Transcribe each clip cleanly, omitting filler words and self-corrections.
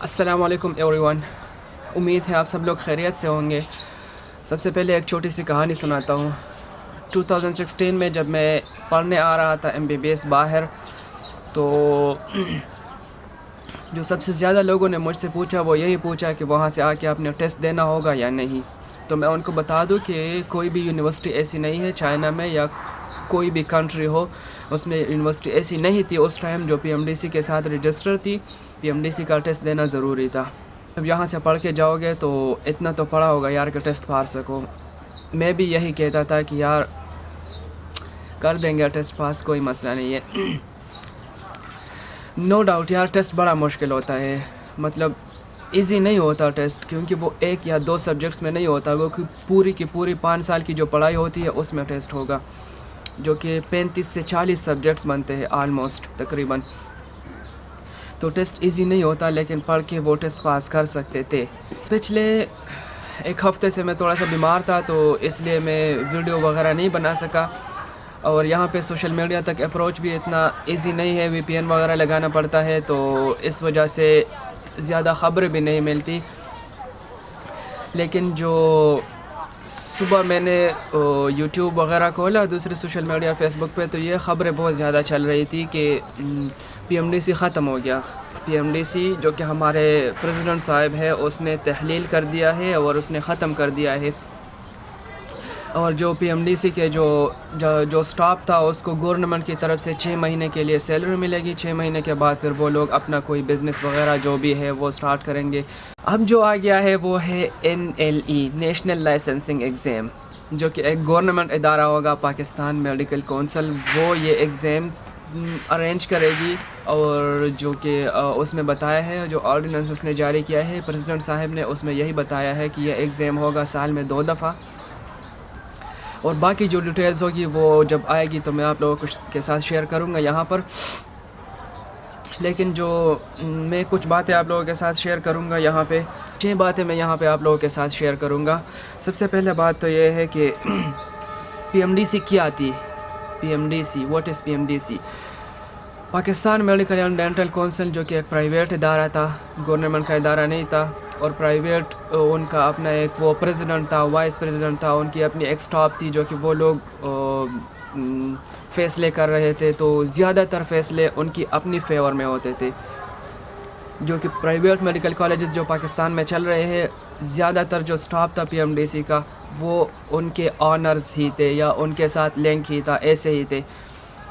السلام علیکم every one. امید ہے آپ سب لوگ خیریت سے ہوں گے. سب سے پہلے ایک چھوٹی سی کہانی سناتا ہوں. 2016 میں جب میں پڑھنے آ رہا تھا MBBS باہر، تو جو سب سے زیادہ لوگوں نے مجھ سے پوچھا وہ یہی پوچھا کہ وہاں سے آ کے آپ نے ٹیسٹ دینا ہوگا یا نہیں. تو میں ان کو بتا دوں کہ کوئی بھی یونیورسٹی ایسی نہیں ہے چائنا میں یا کوئی بھی کنٹری ہو اس میں یونیورسٹی ایسی نہیں تھی اس ٹائم جو PMDC کے ساتھ رجسٹر تھی. PMDC کا ٹیسٹ دینا ضروری تھا. جب یہاں سے پڑھ کے جاؤ گے تو اتنا تو پڑھا ہوگا یار کہ ٹیسٹ پار سکو. میں بھی یہی کہتا تھا کہ یار کر دیں گے ٹیسٹ پاس، کوئی مسئلہ نہیں ہے. نو ڈاؤٹ یار ٹیسٹ بڑا مشکل ہوتا ہے، مطلب ایزی نہیں ہوتا ٹیسٹ، کیونکہ وہ ایک یا دو سبجیکٹس میں نہیں ہوتا، وہ پوری کی پوری 5 سال کی جو پڑھائی ہوتی ہے اس میں ٹیسٹ ہوگا، جو کہ 35 سے 40 سبجیکٹس بنتے ہیں آلموسٹ تقریباً. تو ٹیسٹ ایزی نہیں ہوتا، لیکن پڑھ کے وہ ٹیسٹ پاس کر سکتے تھے. پچھلے ایک ہفتے سے میں تھوڑا سا بیمار تھا، تو اس لیے میں ویڈیو وغیرہ نہیں بنا سکا. اور یہاں پہ سوشل میڈیا تک اپروچ بھی اتنا ایزی نہیں ہے، VPN وغیرہ لگانا پڑتا ہے، تو اس وجہ سے زیادہ خبریں بھی نہیں ملتی. لیکن جو صبح میں نے YouTube وغیرہ کھولا، دوسرے سوشل میڈیا فیس بک پہ، تو یہ خبریں بہت زیادہ چل رہی تھی کہ PMDC ختم ہو گیا. PMDC جو کہ ہمارے پریزیڈنٹ صاحب ہے اس نے تحلیل کر دیا ہے اور اس نے ختم کر دیا ہے. اور جو PMDC کے جو سٹاف تھا اس کو گورنمنٹ کی طرف سے 6 مہینے کے لیے سیلری ملے گی. 6 مہینے کے بعد پھر وہ لوگ اپنا کوئی بزنس وغیرہ جو بھی ہے وہ سٹارٹ کریں گے. اب جو آ گیا ہے وہ ہے NLE نیشنل لائسنسنگ ایگزام، جو کہ ایک گورنمنٹ ادارہ ہوگا، پاکستان میڈیکل کونسل، وہ یہ ایگزام ارینج کرے گی. اور جو کہ اس میں بتایا ہے، جو آرڈیننس اس نے جاری کیا ہے پریزیڈنٹ صاحب نے، اس میں یہی بتایا ہے کہ یہ ایگزام ہوگا سال میں 2 دفعہ. اور باقی جو ڈیٹیلز ہوگی وہ جب آئے گی تو میں آپ لوگوں کے ساتھ شیئر کروں گا یہاں پر. لیکن جو میں کچھ باتیں آپ لوگوں کے ساتھ شیئر کروں گا یہاں پہ، 6 باتیں میں یہاں پہ آپ لوگوں کے ساتھ شیئر کروں گا. سب سے پہلے بات تو یہ ہے کہ PMDC کیا آتی. PMDC what is PMDC؟ Pakistan medical and dental council, جو کہ ایک پرائیویٹ ادارہ تھا، گورنمنٹ کا ادارہ نہیں تھا. اور پرائیویٹ ان کا اپنا ایک وہ پریزیڈنٹ تھا، وائس پریزیڈنٹ تھا، ان کی اپنی ایک سٹاف تھی جو کہ وہ لوگ فیصلے کر رہے تھے. تو زیادہ تر فیصلے ان کی اپنی فیور میں ہوتے تھے. جو کہ پرائیویٹ میڈیکل کالجز جو پاکستان میں چل رہے ہیں، زیادہ تر جو سٹاف تھا PMDC کا وہ ان کے آنرز ہی تھے یا ان کے ساتھ لنک ہی تھا، ایسے ہی تھے.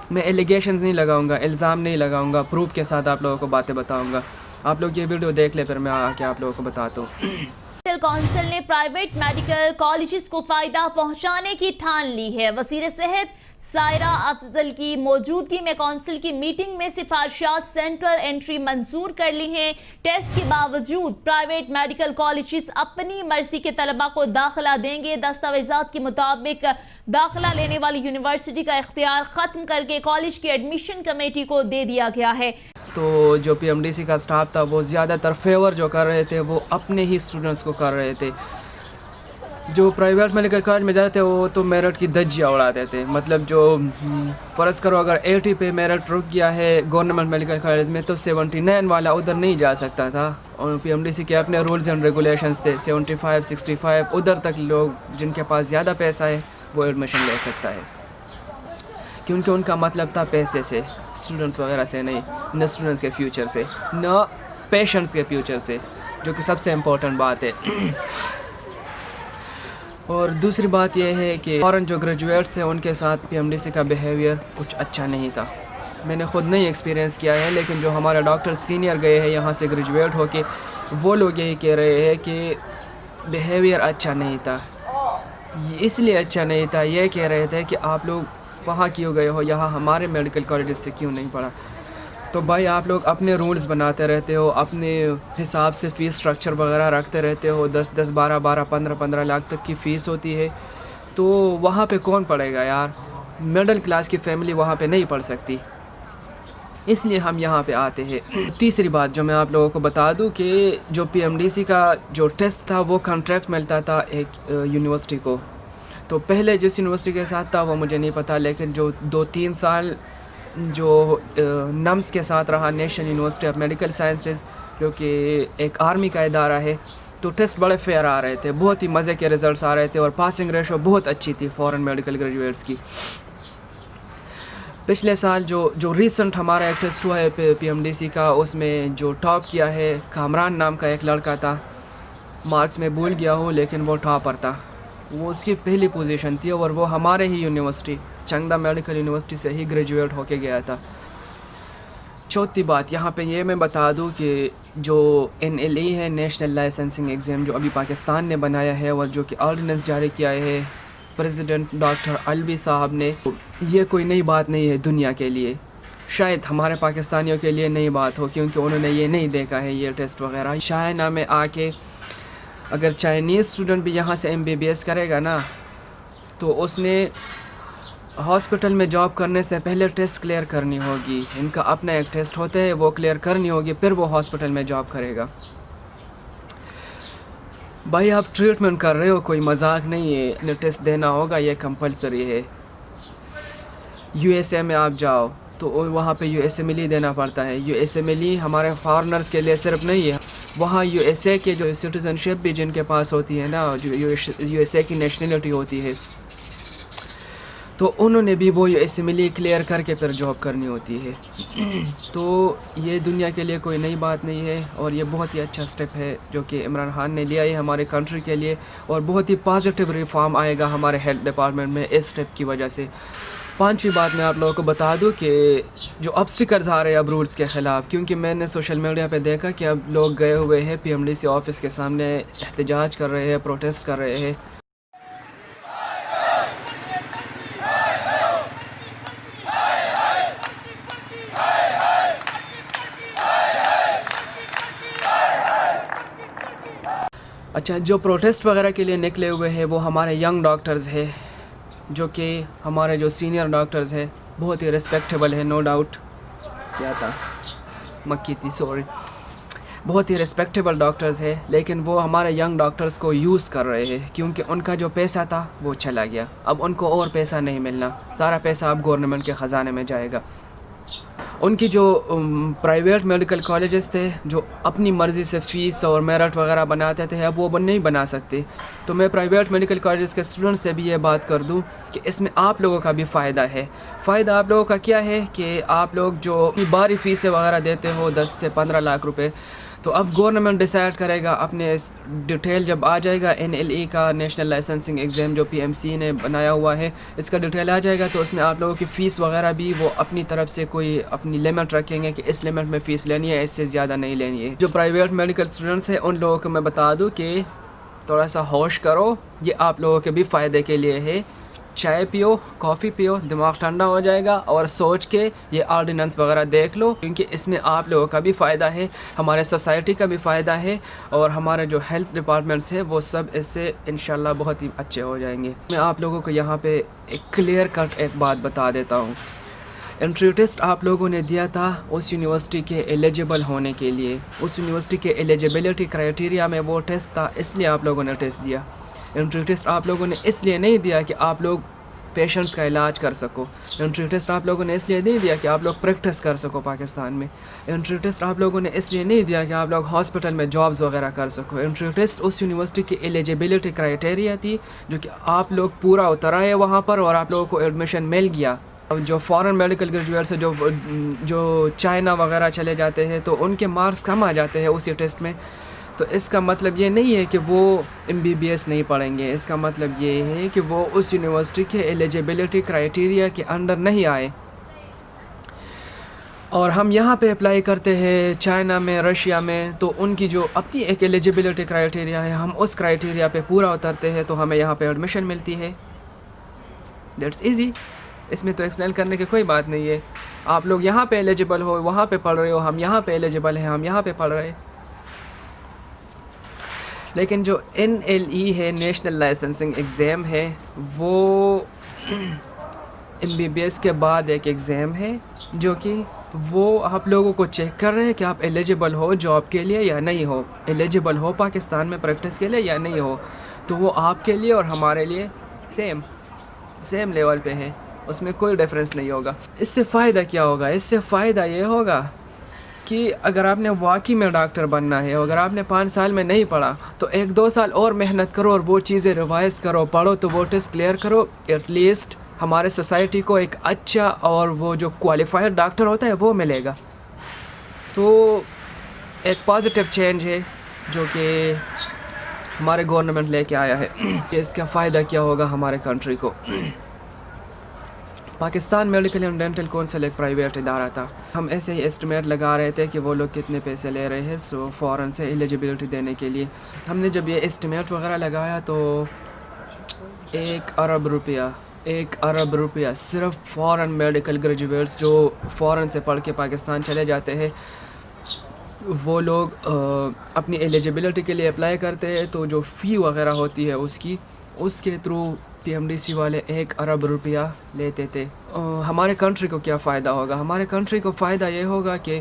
میں ایلیگیشنز نہیں لگاؤں گا، الزام نہیں لگاؤں گا، پروف کے ساتھ آپ لوگوں کو باتیں بتاؤں گا. آپ لوگ یہ ویڈیو دیکھ لیں، پھر میں آ کے آپ لوگوں کو بتاتا ہوں. میڈیکل کونسل نے پرائیویٹ میڈیکل کالجز کو فائدہ پہنچانے کی ٹھان لی ہے. وزیر صحت سائرہ افضل کی موجودگی میں کونسل کی میٹنگ میں سفارشات سینٹرل انٹری منظور کر لی ہیں. ٹیسٹ کے باوجود پرائیویٹ میڈیکل کالجز اپنی مرضی کے طلباء کو داخلہ دیں گے. دستاویزات کے مطابق داخلہ لینے والی یونیورسٹی کا اختیار ختم کر کے کالج کی ایڈمیشن کمیٹی کو دے دیا گیا ہے. تو جو PMDC کا سٹاف تھا وہ زیادہ تر فیور جو کر رہے تھے وہ اپنے ہی اسٹوڈنٹس کو کر رہے تھے. جو پرائیویٹ میڈیکل کالج میں جاتے تھے وہ تو میرٹ کی دھجیاں اڑاتے تھے. مطلب جو فرض کرو اگر 80 پہ میرٹ رک گیا ہے گورنمنٹ میڈیکل کالج میں، تو 79 والا ادھر نہیں جا سکتا تھا. اور PMDC کے اپنے رولز اینڈ ریگولیشنز تھے. 75 65 ادھر تک لوگ جن کے پاس زیادہ پیسہ ہے وہ ایڈمیشن لے سکتا ہے، کیونکہ ان کا مطلب تھا پیسے سے، اسٹوڈنٹس وغیرہ سے نہیں، نہ اسٹوڈنٹس کے فیوچر سے، نہ پیشنٹس کے فیوچر سے، جو کہ سب سے امپورٹنٹ بات ہے. اور دوسری بات یہ ہے کہ فوراً جو گریجویٹس ہیں ان کے ساتھ PMDC کا بیہیویئر کچھ اچھا نہیں تھا. میں نے خود نہیں ایکسپیرینس کیا ہے، لیکن جو ہمارے ڈاکٹر سینئر گئے ہیں یہاں سے گریجویٹ ہو کے، وہ لوگ یہی کہہ رہے ہیں کہ بیہیویئر اچھا نہیں تھا. اس لیے اچھا نہیں تھا، یہ کہہ رہے تھے کہ آپ لوگ وہاں کیوں گئے ہو، یہاں ہمارے میڈیکل کالجز سے کیوں نہیں پڑھا. تو بھائی آپ لوگ اپنے رولز بناتے رہتے ہو، اپنے حساب سے فیس سٹرکچر وغیرہ رکھتے رہتے ہو. 10 12 15 لاکھ تک کی فیس ہوتی ہے. تو وہاں پہ کون پڑھے گا یار؟ مڈل کلاس کی فیملی وہاں پہ نہیں پڑھ سکتی. اس لیے ہم یہاں پہ آتے ہیں. تیسری بات جو میں آپ لوگوں کو بتا دوں کہ جو PMDC کا جو ٹیسٹ تھا وہ کنٹریکٹ ملتا تھا ایک یونیورسٹی کو. تو پہلے جس یونیورسٹی کے ساتھ تھا وہ مجھے نہیں پتہ، لیکن جو 2-3 سال جو نمس کے ساتھ رہا، national university of medical sciences, جو کہ ایک آرمی کا ادارہ ہے. تو ٹیسٹ بڑے فیئر آ رہے تھے, بہت ہی مزے کے رزلٹس آ رہے تھے, اور پاسنگ ریشو بہت اچھی تھی فورن میڈیکل گریجویٹس کی. پچھلے سال جو ریسنٹ ہمارا ایک ٹیسٹ ہوا ہے پی ایم ڈی سی کا, اس میں جو ٹاپ کیا ہے کامران نام کا ایک لڑکا تھا, مارکس میں بھول گیا ہوں لیکن وہ ٹاپر تھا. وہ اس کی پہلی پوزیشن تھی, اور وہ ہمارے ہی یونیورسٹی چنگدا میڈیکل یونیورسٹی سے ہی گریجویٹ ہو کے گیا تھا. چوتھی بات یہاں پہ یہ میں بتا دوں کہ جو NLE ہے, نیشنل لائسنسنگ ایگزام, جو ابھی پاکستان نے بنایا ہے اور جو کہ آرڈیننس جاری کیا ہے پریزیڈنٹ ڈاکٹر علوی صاحب نے, یہ کوئی نئی بات نہیں ہے دنیا کے لیے. شاید ہمارے پاکستانیوں کے لیے نئی بات ہو, کیونکہ انہوں نے یہ نہیں دیکھا ہے یہ ٹیسٹ وغیرہ. چائنا میں آ کے اگر چائنیز اسٹوڈنٹ بھی یہاں سے MBBS کرے گا نا, تو اس نے ہاسپٹل میں جاب کرنے سے پہلے ٹیسٹ کلیئر کرنی ہوگی. ان کا اپنا ایک ٹیسٹ ہوتا ہے, وہ کلیئر کرنی ہوگی, پھر وہ ہاسپٹل میں جاب کرے گا. بھائی آپ ٹریٹمنٹ کر رہے ہو, کوئی مذاق نہیں ہے. اپنے ٹیسٹ دینا ہوگا, یہ کمپلسری ہے. USA میں آپ جاؤ تو وہاں پہ USMLE دینا پڑتا ہے. USMLE ہمارے فارنرز کے لیے صرف نہیں ہے, وہاں USA کے جو سٹیزن شپ بھی جن کے پاس ہوتی ہے نا, جو USA کی نیشنلٹی ہوتی ہے, تو انہوں نے بھی وہ USMLE کلیئر کر کے پھر جاب کرنی ہوتی ہے. تو یہ دنیا کے لیے کوئی نئی بات نہیں ہے, اور یہ بہت ہی اچھا سٹیپ ہے جو کہ عمران خان نے لیا ہے ہمارے کنٹری کے لیے, اور بہت ہی پازیٹیو ریفارم آئے گا ہمارے ہیلتھ ڈپارٹمنٹ میں اس سٹیپ کی وجہ سے. پانچویں بات میں آپ لوگوں کو بتا دوں کہ جو obstacles آ رہے ہیں اب رولز کے خلاف, کیونکہ میں نے سوشل میڈیا پہ دیکھا کہ اب لوگ گئے ہوئے ہیں PMDC آفس کے سامنے, احتجاج کر رہے ہیں, پروٹیسٹ کر رہے ہیں. اچھا, جو پروٹیسٹ وغیرہ کے لیے نکلے ہوئے ہیں وہ ہمارے ینگ ڈاکٹرز ہیں, جو کہ ہمارے جو سینئر ڈاکٹرز ہیں بہت ہی ریسپیکٹیبل ہے, نو ڈاؤٹ. کیا تھا مکی تھی, سوری. بہت ہی ریسپیکٹیبل ڈاکٹرز ہیں, لیکن وہ ہمارے ینگ ڈاکٹرز کو یوز کر رہے ہیں, کیونکہ ان کا جو پیسہ تھا وہ چلا گیا. اب ان کو اور پیسہ نہیں ملنا, سارا پیسہ اب گورنمنٹ کے خزانے میں جائے گا. ان کی جو پرائیویٹ میڈیکل کالجز تھے جو اپنی مرضی سے فیس اور میرٹ وغیرہ بناتے تھے, اب وہ نہیں بنا سکتے. تو میں پرائیویٹ میڈیکل کالجز کے اسٹوڈنٹ سے بھی یہ بات کر دوں کہ اس میں آپ لوگوں کا بھی فائدہ ہے. فائدہ آپ لوگوں کا کیا ہے کہ آپ لوگ جو اپنی باری فیسیں وغیرہ دیتے ہو 10 سے 15 لاکھ روپے, تو اب گورنمنٹ ڈیسائیڈ کرے گا اپنے ڈیٹیل جب آ جائے گا NLE کا نیشنل لائسنسنگ ایگزام جو PMC نے بنایا ہوا ہے, اس کا ڈیٹیل آ جائے گا, تو اس میں آپ لوگوں کی فیس وغیرہ بھی وہ اپنی طرف سے کوئی اپنی لمٹ رکھیں گے کہ اس لمٹ میں فیس لینی ہے, اس سے زیادہ نہیں لینی ہے. جو پرائیویٹ میڈیکل اسٹوڈنٹس ہیں ان لوگوں کو میں بتا دوں کہ تھوڑا سا ہوش کرو, یہ آپ لوگوں کے بھی فائدے کے لیے ہے. چائے پیو, کافی پیو, دماغ ٹھنڈا ہو جائے گا, اور سوچ کے یہ آرڈیننس وغیرہ دیکھ لو, کیونکہ اس میں آپ لوگوں کا بھی فائدہ ہے, ہمارے سوسائٹی کا بھی فائدہ ہے, اور ہمارے جو ہیلتھ ڈپارٹمنٹس ہیں وہ سب اس سے انشاءاللہ بہت ہی اچھے ہو جائیں گے. میں آپ لوگوں کو یہاں پہ ایک کلیئر کٹ ایک بات بتا دیتا ہوں. انٹری ٹیسٹ آپ لوگوں نے دیا تھا اس یونیورسٹی کے ایلیجیبل ہونے کے لیے, اس یونیورسٹی کے ایلیجیبلٹی کرائٹیریا میں وہ ٹیسٹ تھا, اس لیے آپ لوگوں نے ٹیسٹ دیا. انٹری ٹیسٹ آپ لوگوں نے اس لیے نہیں دیا کہ آپ لوگ پیشنٹس کا علاج کر سکو. انٹری ٹیسٹ آپ لوگوں نے اس لیے نہیں دیا کہ آپ لوگ پریکٹس کر سکو پاکستان میں. انٹری ٹیسٹ آپ لوگوں نے اس لیے نہیں دیا کہ آپ لوگ ہاسپٹل میں جابز وغیرہ کر سکو. انٹری ٹیسٹ اس یونیورسٹی کی ایلیجیبلٹی کرائٹیریا تھی جو کہ آپ لوگ پورا اترائے وہاں پر, اور آپ لوگوں کو ایڈمیشن مل گیا. جو فارن میڈیکل گریجویٹس ہیں جو چائنا وغیرہ چلے جاتے ہیں, تو ان کے مارکس کم آ جاتے ہیں اسی ٹیسٹ میں. تو اس کا مطلب یہ نہیں ہے کہ وہ MBBS نہیں پڑھیں گے, اس کا مطلب یہ ہے کہ وہ اس یونیورسٹی کے ایلیجیبلٹی کرائٹیریا کے انڈر نہیں آئے. اور ہم یہاں پہ اپلائی کرتے ہیں چائنا میں, رشیا میں, تو ان کی جو اپنی ایک ایلیجیبلٹی کرائٹیریا ہے, ہم اس کرائٹیریا پہ پورا اترتے ہیں تو ہمیں یہاں پہ ایڈمیشن ملتی ہے. دیٹس ایزی, اس میں تو ایکسپلین کرنے کی کوئی بات نہیں ہے. آپ لوگ یہاں پہ ایلیجیبل ہو, وہاں پہ پڑھ رہے ہو, ہم یہاں پہ ایلیجیبل ہیں, ہم یہاں پہ پڑھ رہے ہیں. لیکن جو NLE ہے, نیشنل لائسنسنگ ایگزام ہے, وہ MBBS کے بعد ایک ایگزام ہے جو کہ وہ آپ لوگوں کو چیک کر رہے ہیں کہ آپ ایلیجیبل ہو جاب کے لیے یا نہیں ہو, ایلیجیبل ہو پاکستان میں پریکٹس کے لیے یا نہیں ہو. تو وہ آپ کے لیے اور ہمارے لیے سیم لیول پہ ہے, اس میں کوئی ڈیفرنس نہیں ہوگا. اس سے فائدہ کیا ہوگا؟ اس سے فائدہ یہ ہوگا کہ اگر آپ نے واقعی میں ڈاکٹر بننا ہے، اگر آپ نے 5 سال میں نہیں پڑھا تو 1-2 سال اور محنت کرو اور وہ چیزیں ریوائز کرو، پڑھو تو وہ ٹیسٹ کلیئر کرو. ایٹ لیسٹ ہمارے سوسائٹی کو ایک اچھا اور وہ جو کوالیفائڈ ڈاکٹر ہوتا ہے وہ ملے گا. تو ایک پازیٹیو چینج ہے جو کہ ہمارے گورنمنٹ لے کے آیا ہے کہ اس کا فائدہ کیا ہوگا ہمارے کنٹری کو. Pakistan medical and dental council ایک پرائیویٹ ادارہ تھا. ہم ایسے ہی اسٹیمیٹ لگا رہے تھے کہ وہ لوگ کتنے پیسے لے رہے ہیں فوراً سے ایلیجیبلٹی دینے کے لیے. ہم نے جب یہ اسٹیمیٹ وغیرہ لگایا تو 1 ارب روپیہ صرف فورن میڈیکل گریجویٹس جو فورن سے پڑھ کے پاکستان چلے جاتے ہیں وہ لوگ اپنی ایلیجیبلٹی کے لیے اپلائی کرتے ہیں. تو جو فی وغیرہ ہوتی ہے اس کے through P M D C والے 1 ارب روپیہ لیتے تھے. ہمارے کنٹری کو کیا فائدہ ہوگا؟ ہمارے کنٹری کو فائدہ یہ ہوگا کہ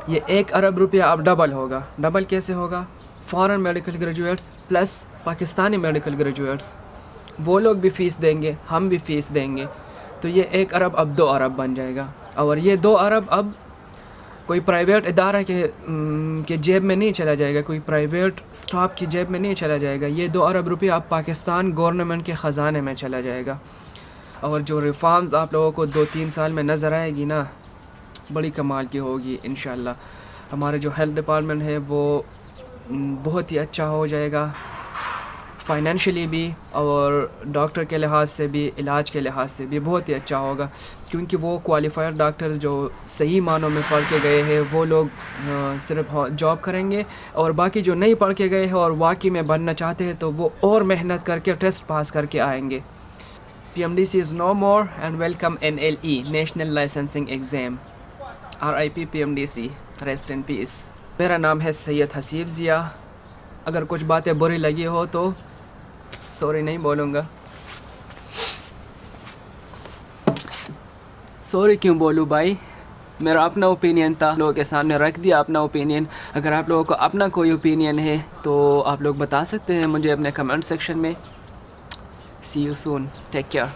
یہ 1 ارب روپیہ اب ڈبل ہوگا. ڈبل کیسے ہوگا؟ Foreign medical graduates plus Pakistani medical graduates, وہ لوگ بھی فیس دیں گے، ہم بھی فیس دیں گے. تو یہ 1 ارب اب 2 ارب بن جائے گا. اور یہ 2 ارب اب کوئی پرائیویٹ ادارہ کے جیب میں نہیں چلا جائے گا، کوئی پرائیویٹ اسٹاف کی جیب میں نہیں چلا جائے گا. یہ 2 ارب روپیہ اب پاکستان گورنمنٹ کے خزانے میں چلا جائے گا. اور جو ریفارمز آپ لوگوں کو 2-3 سال میں نظر آئے گی نا، بڑی کمال کی ہوگی انشاءاللہ. ہمارے جو ہیلتھ ڈپارٹمنٹ ہے وہ بہت ہی اچھا ہو جائے گا، فائنینشلی بھی اور ڈاکٹر کے لحاظ سے بھی، علاج کے لحاظ سے بھی بہت ہی اچھا ہوگا. کیونکہ وہ کوالیفائڈ ڈاکٹرز جو صحیح معنوں میں پڑھ کے گئے ہیں وہ لوگ صرف جاب کریں گے، اور باقی جو نہیں پڑھ کے گئے ہیں اور واقعی میں بننا چاہتے ہیں تو وہ اور محنت کر کے ٹیسٹ پاس کر کے آئیں گے. P M D C is no more and welcome NLE national licensing exam. RIP P M D C, rest in peace. میرا نام ہے سید حسیب ضیاء. اگر کچھ باتیں بری لگی ہو تو سوری نہیں بولوں گا. سوری کیوں بولوں بھائی؟ میرا اپنا اوپینین تھا، لوگوں کے سامنے رکھ دیا اپنا اوپینین. اگر آپ لوگوں کو اپنا کوئی اوپینین ہے تو آپ لوگ بتا سکتے ہیں مجھے اپنے کمنٹ سیکشن میں. See you soon. Take care.